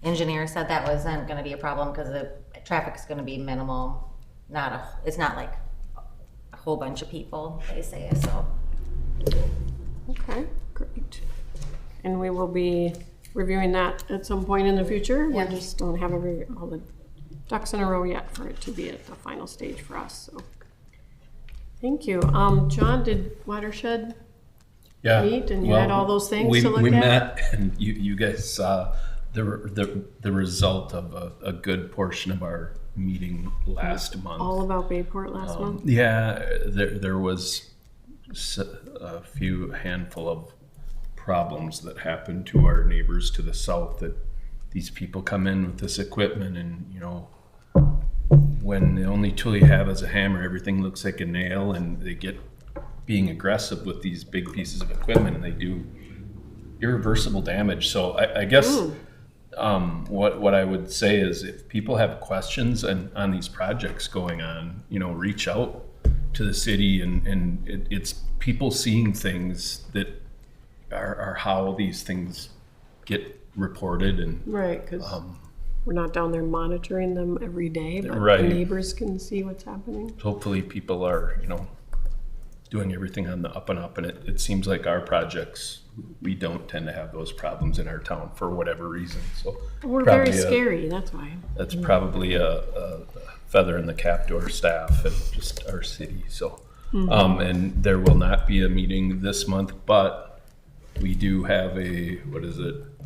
engineer said that wasn't gonna be a problem because the traffic's gonna be minimal. It's not like a whole bunch of people, they say, so. Okay, great. And we will be reviewing that at some point in the future. We just don't have all the ducks in a row yet for it to be at the final stage for us, so. Thank you. John, did Watershed meet and you had all those things to look we at? met, and you guys saw the result of a good portion of our meeting last month. All about Bayport last month? Yeah, there was a handful of problems that happened to our neighbors to the south, that these people come in with this equipment and, you know, when the only tool you have is a hammer, everything looks like a nail, and they get being aggressive with these big pieces of equipment and they do irreversible damage. So I guess what I would say is, if people have questions on these projects going on, you know, reach out to the city, and it's people seeing things that are how these things get reported. And Right, because we're not down there monitoring them every day, but Right. the neighbors can see what's happening. hopefully people are, you know, doing everything on the up and up. And it seems like our projects, we don't tend to have those problems in our town for whatever reason. So We're probably very scary, that's why. that's probably a feather in the cap to our staff and just our city. So, and there will not be a meeting this month, but we do have a,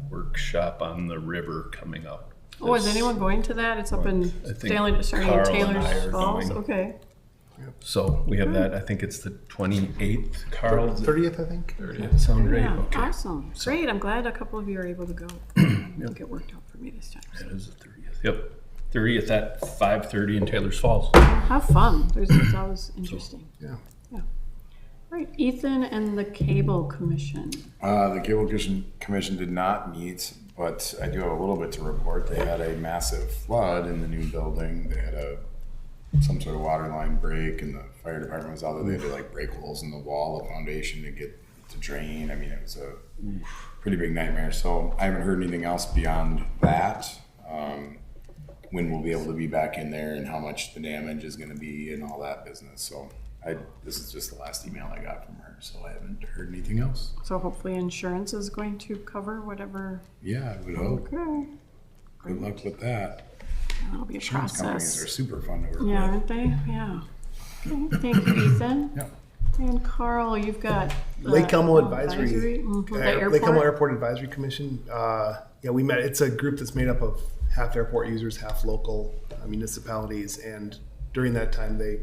workshop on the river coming up. Oh, is anyone going to that? It's up in I think starting in Carl and I Taylor's are Falls? going. Okay. So we have that. I think it's the 28th. Carl, 30th, I think. 30th. Sound right? Yeah, Okay. awesome. Great, I'm glad a couple of you are able to go. It'll get worked out for me this time. It is the 30th. Yep. 30th at 5:30 in Taylor's Falls. Have fun. It's always interesting. Yeah. Right, Ethan and the Cable Commission. The Cable Commission did not meet, but I do have a little bit to report. They had a massive flood in the new building. They had some sort of water line break, and the fire department was out there. They had to like break holes in the wall, the foundation to get to drain. I mean, it was a pretty big nightmare. So I haven't heard anything else beyond that. When we'll be able to be back in there and how much the damage is going to be and all that business. So this is just the last email I got from her, so I haven't heard anything else. So hopefully insurance is going to cover whatever. Yeah, I would hope. Okay. Good luck with that. That'll be a Insurance companies are process. super fun to work Yeah, with. aren't they? Yeah. Okay, thank you, Ethan. Yeah. And Carl, you've got the Lake Elmo Advisory, Mhm, the Lake Elmo airport. Airport Advisory Commission. Yeah, we met. It's a group that's made up of half airport users, half local municipalities, and during that time they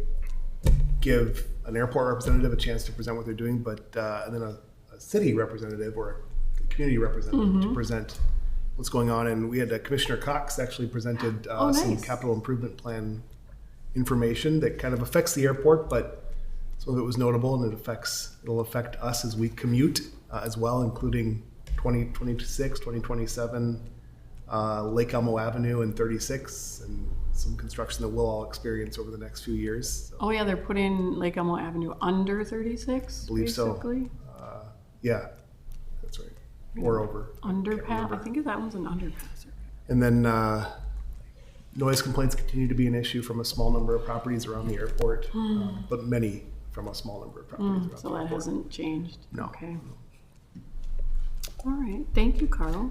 give an airport representative a chance to present what they're doing, but and then a city representative or a community representative to present what's going on. And we had Commissioner Cox actually presented some nice. capital improvement plan information that kind of affects the airport, but some of it was notable, and it'll affect us as we commute as well, including 2026, 2027, Lake Elmo Avenue and 36, and some construction that we'll all experience over the next few years. So, Oh yeah, they're putting Lake Elmo Avenue under 36, believe so. basically. yeah, that's right. Or over. Underpass, I think that one's an underpass. And then noise complaints continue to be an issue from a small number of properties around the airport, but many from a small number of properties around So the that airport. hasn't changed? No. Okay. All right, thank you, Carl.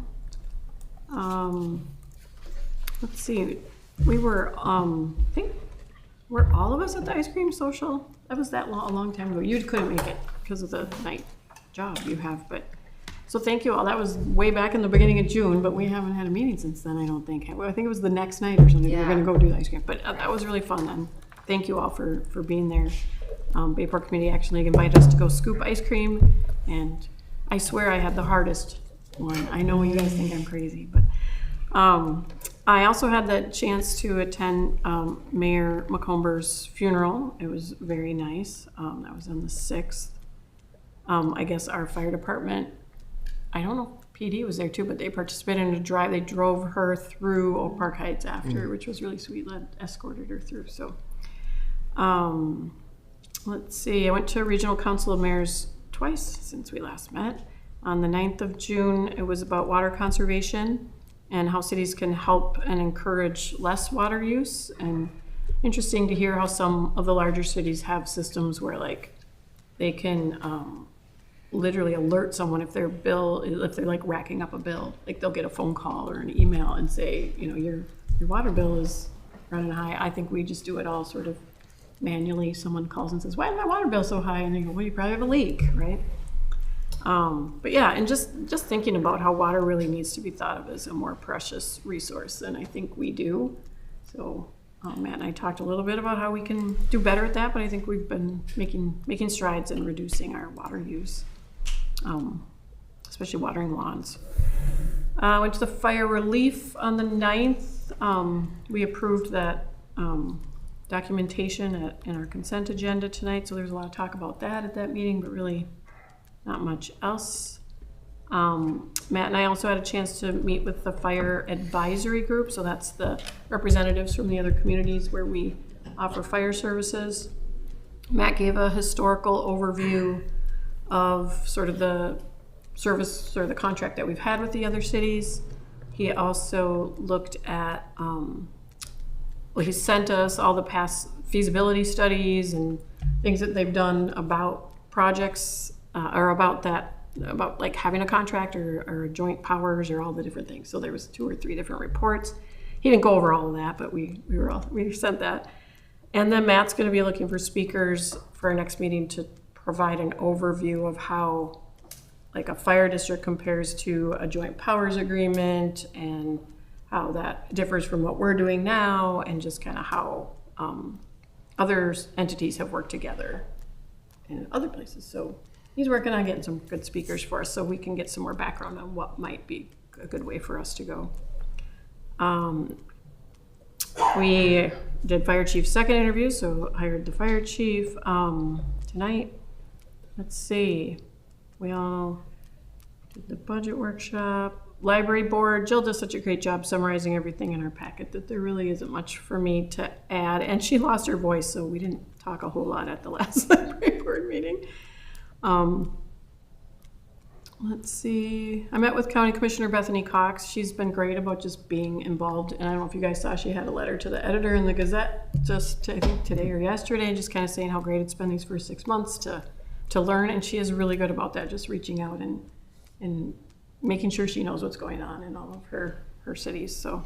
Let's see, we were, I think, were all of us at the ice cream social? That was a long time ago. You couldn't make it because of the night job you have, but, so thank you all. That was way back in the beginning of June, but we haven't had a meeting since then, I don't think. I think it was the next night or something. We were Yeah. gonna go do the ice cream, but that was really fun, and thank you all for being there. Bayport Committee actually invited us to go scoop ice cream, and I swear I had the hardest one. I know you guys think I'm crazy, but I also had the chance to attend Mayor McComber's funeral. It was very nice. That was on the 6th. I guess our fire department, I don't know if PD was there too, but they participated in a drive. They drove her through Oak Park Heights after, which was really sweet. Escorted her through. So, let's see. I went to Regional Council of Mayors twice since we last met. On the 9th of June, it was about water conservation and how cities can help and encourage less water use. And interesting to hear how some of the larger cities have systems where like they can literally alert someone if their bill, if they're like racking up a bill. Like they'll get a phone call or an email and say, you know, your water bill is running high. I think we just do it all sort of manually. Someone calls and says, why is my water bill so high? And they go, well, you probably have a leak, right? But yeah, and just thinking about how water really needs to be thought of as a more precious resource than I think we do. So Matt and I talked a little bit about how we can do better at that, but I think we've been making strides in reducing our water use, especially watering lawns. Went to the fire relief on the 9th. We approved that documentation in our consent agenda tonight, so there's a lot of talk about that at that meeting, but really not much else. Matt and I also had a chance to meet with the fire advisory group. So that's the representatives from the other communities where we offer fire services. Matt gave a historical overview of sort of the service or the contract that we've had with the other cities. He also looked at, he sent us all the past feasibility studies and things that they've done about projects or about like having a contract or joint powers or all the different things. So there was 2 or 3 different reports. He didn't go over all of that, but we sent that. And then Matt's going to be looking for speakers for our next meeting to provide an overview of how like a fire district compares to a joint powers agreement and how that differs from what we're doing now and just kind of how other entities have worked together in other places. So he's working on getting some good speakers for us so we can get some more background on what might be a good way for us to go. We did fire chief's second interview, so hired the fire chief tonight. Let's see. We all did the budget workshop. Library board, Jill does such a great job summarizing everything in our packet that there really isn't much for me to add. And she lost her voice, so we didn't talk a whole lot at the last library board meeting. Let's see. I met with County Commissioner Bethany Cox. She's been great about just being involved. And I don't know if you guys saw, she had a letter to the editor in the Gazette just I think today or yesterday, just kind of saying how great it's been these first 6 months to learn. And she is really good about that, just reaching out and making sure she knows what's going on in all of her cities. So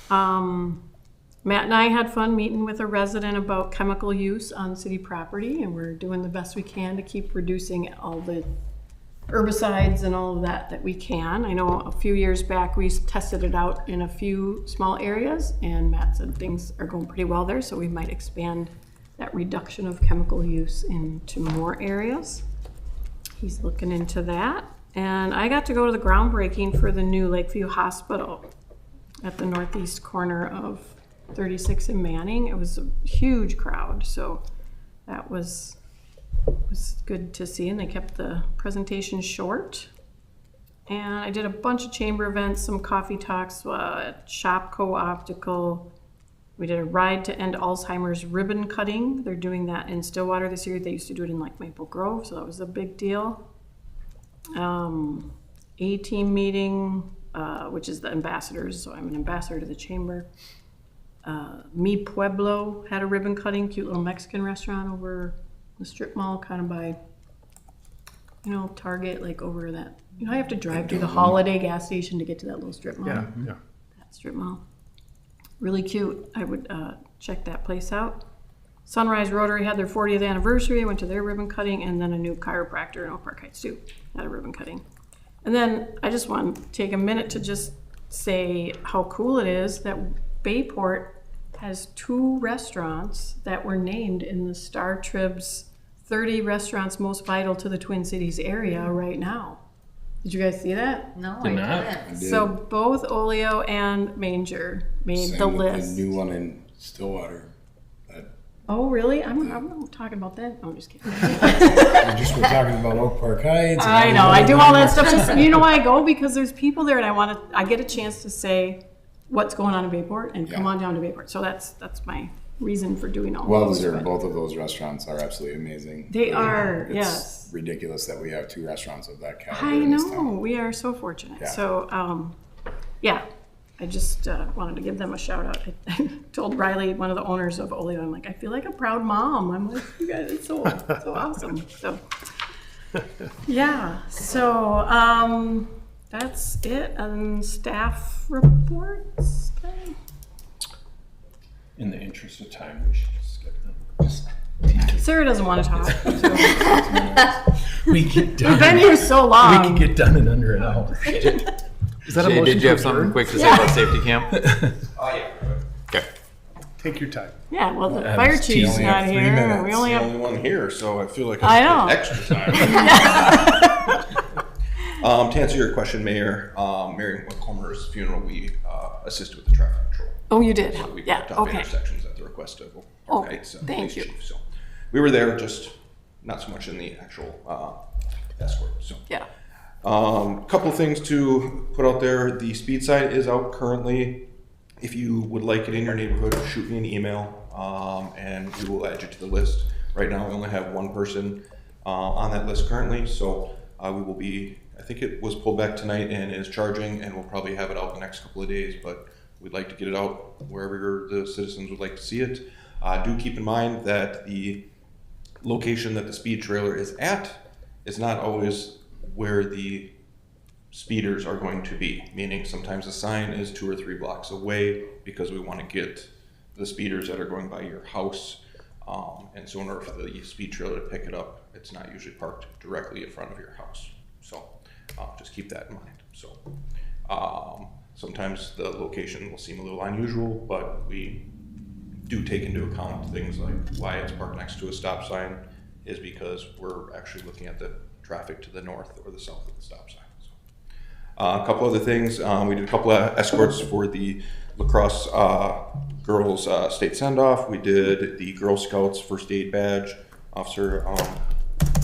Matt and I had fun meeting with a resident about chemical use on city property, and we're doing the best we can to keep reducing all the herbicides and all of that we can. I know a few years back we tested it out in a few small areas, and Matt said things are going pretty well there, so we might expand that reduction of chemical use into more areas. He's looking into that. And I got to go to the groundbreaking for the new Lakeview Hospital at the northeast corner of 36 and Manning. It was a huge crowd, so that was good to see, and they kept the presentation short. And I did a bunch of chamber events, some coffee talks at Shopco Optical. We did a ride to end Alzheimer's ribbon cutting. They're doing that in Stillwater this year. They used to do it in like Maple Grove, so that was a big deal. A-team meeting, which is the ambassadors, so I'm an ambassador to the chamber. Mi Pueblo had a ribbon cutting, cute little Mexican restaurant over the strip mall, kind of by, Target, like over that. I have to drive through the Holiday gas station to get to that little strip mall. Yeah. That strip mall. Really cute. I would check that place out. Sunrise Rotary had their 40th anniversary. I went to their ribbon cutting, and then a new chiropractor in Oak Park Heights too had a ribbon cutting. And then I just want to take a minute to just say how cool it is that Bayport has 2 restaurants that were named in the Star Trib's 30 restaurants most vital to the Twin Cities area right now. Did you guys see that? No, Did I not. didn't. So both Oleo and Manger made Same the with list. The new one in Stillwater. Oh, really? I'm not talking about that. No, I'm just kidding. We just were talking about Oak Park Heights. and I know. I do all that stuff. Just, you know why I go? Because there's people there, and I get a chance to say what's going on in Bayport, and come on down to Bayport. So that's my reason for doing all Well those. deserved. Both of those restaurants are absolutely amazing. They are, It's yes. ridiculous that we have 2 restaurants of that caliber I in this know. town. We are so fortunate. Yeah. So, yeah. I just wanted to give them a shout out. I told Riley, one of the owners of Oleo, I'm like, I feel like a proud mom. I'm like, you guys, it's so awesome. So, yeah. So, that's it. Staff reports. In the interest of time, we should just skip them. Sarah doesn't want to talk. So. We get done. We've been here so We long. can get done in under an hour. Is that a Jay, motion did you have to something adjourn? quick to say about safety camp? Oh, yeah. Okay. Take your time. Yeah, well, the That fire was chief's teasing. not Three here. minutes. We only The have. only one here, so I feel like I I know. have extra time. To answer your question, Mayor, Mary McCormer's funeral, we assisted with the traffic control. Oh, you did? So we Yeah, blocked off okay. intersections at the request of Oh, our Heights thank police you. chief. So we were there, just not so much in the actual escort. So Yeah. couple of things to put out there. The speed sign is out currently. If you would like it in your neighborhood, shoot me an email, and we will add you to the list. Right now, we only have 1 person on that list currently, so we will be, I think it was pulled back tonight and is charging, and we'll probably have it out the next couple of days, but we'd like to get it out wherever the citizens would like to see it. Do keep in mind that the location that the speed trailer is at is not always where the speeders are going to be, meaning sometimes the sign is 2 or 3 blocks away because we want to get the speeders that are going by your house. And so in order for the speed trailer to pick it up, it's not usually parked directly in front of your house. So just keep that in mind. So sometimes the location will seem a little unusual, but we do take into account things like why it's parked next to a stop sign is because we're actually looking at the traffic to the north or the south of the stop sign. So, a couple other things, we did a couple of escorts for the lacrosse girls state send-off. We did the Girl Scouts first aid badge. Officer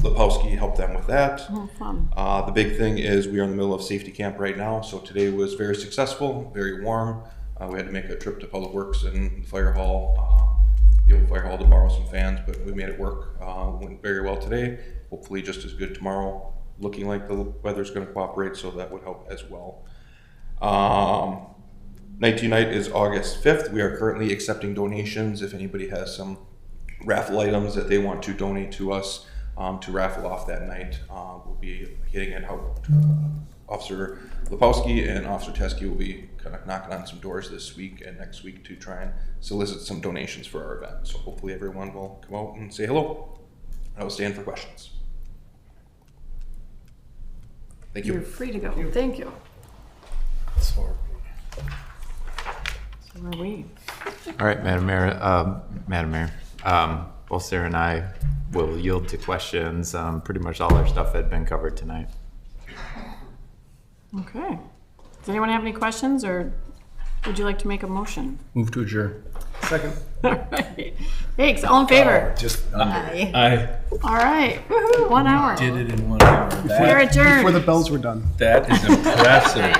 Lepowski helped them with that. Oh, fun. The big thing is we are in the middle of safety camp right now, so today was very successful, very warm. We had to make a trip to Public Works and the fire hall, the old fire hall, to borrow some fans, but we made it work. Went very well today. Hopefully just as good tomorrow. Looking like the weather's going to cooperate, so that would help as well. Night to Night is August 5th. We are currently accepting donations. If anybody has some raffle items that they want to donate to us to raffle off that night, we'll be hitting it out. Officer Lepowski and Officer Teskey will be kind of knocking on some doors this week and next week to try and solicit some donations for our event. So hopefully everyone will come out and say hello. I will stand for questions. Thank you. You're free to go. Thank you. So are we. All right, Madam Mayor, both Sarah and I will yield to questions. Pretty much all our stuff had been covered tonight. Okay. Does anyone have any questions, or would you like to make a motion? Move to adjourn. Second. All right. Thanks. All in favor? Just under. I All right. Woohoo, 1 hour. did it in 1 hour. We're adjourned. Before the bells were done. That is impressive.